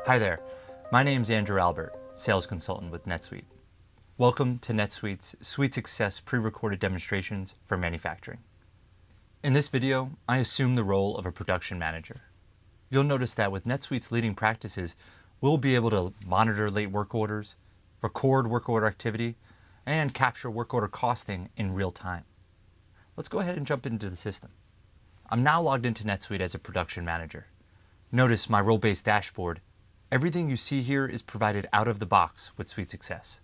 Hi there, my name's Andrew Albert, Sales Consultant with NetSuite. Welcome to NetSuite's SuiteSuccess pre-recorded demonstrations for manufacturing. In this video, I assume the role of a production manager. You'll notice that with NetSuite's leading practices, we'll be able to monitor late work orders, record work order activity, and capture work order costing in real time. Let's go ahead and jump into the system. I'm now logged into NetSuite as a production manager. Notice my role-based dashboard. Everything you see here is provided out of the box with SuiteSuccess.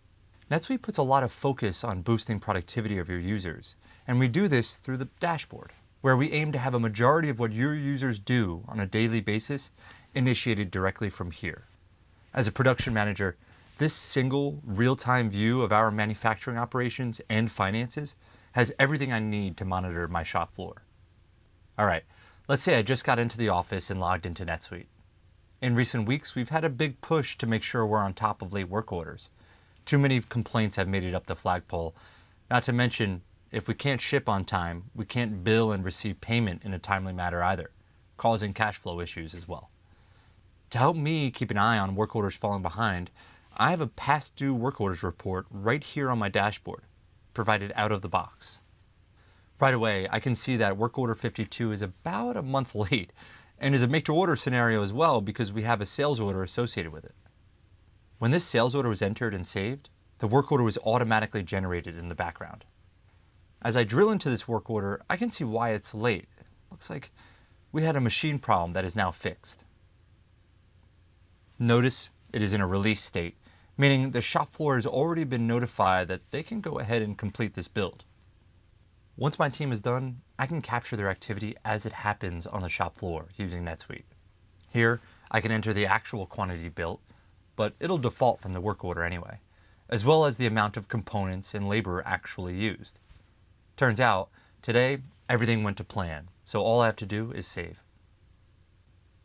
NetSuite puts a lot of focus on boosting productivity of your users, and we do this through the dashboard, where we aim to have a majority of what your users do on a daily basis initiated directly from here. As a production manager, this single real-time view of our manufacturing operations and finances has everything I need to monitor my shop floor. All right, let's say I just got into the office and logged into NetSuite. In recent weeks, we've had a big push to make sure we're on top of late work orders. Too many complaints have made it up the flagpole. Not to mention, if we can't ship on time, we can't bill and receive payment in a timely manner either, causing cash flow issues as well. To help me keep an eye on work orders falling behind, I have a past due work orders report right here on my dashboard, provided out of the box. Right away, I can see that work order 52 is about a month late, and is a make to order scenario as well because we have a sales order associated with it. When this sales order was entered and saved, the work order was automatically generated in the background. As I drill into this work order, I can see why it's late. It looks like we had a machine problem that is now fixed. Notice it is in a release state, meaning the shop floor has already been notified that they can go ahead and complete this build. Once my team is done, I can capture their activity as it happens on the shop floor using NetSuite. Here, I can enter the actual quantity built, but it'll default from the work order anyway, as well as the amount of components and labor actually used. Turns out, today, everything went to plan, so all I have to do is save.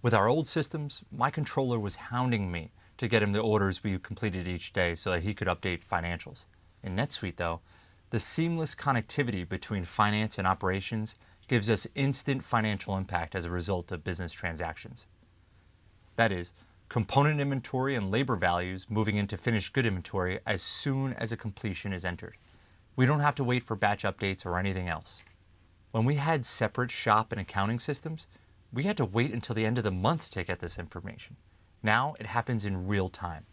With our old systems, my controller was hounding me to get him the orders we completed each day so that he could update financials. In NetSuite though, the seamless connectivity between finance and operations gives us instant financial impact as a result of business transactions. That is, component inventory and labor values moving into finished good inventory as soon as a completion is entered. We don't have to wait for batch updates or anything else. When we had separate shop and accounting systems, we had to wait until the end of the month to get this information. Now it happens in real time.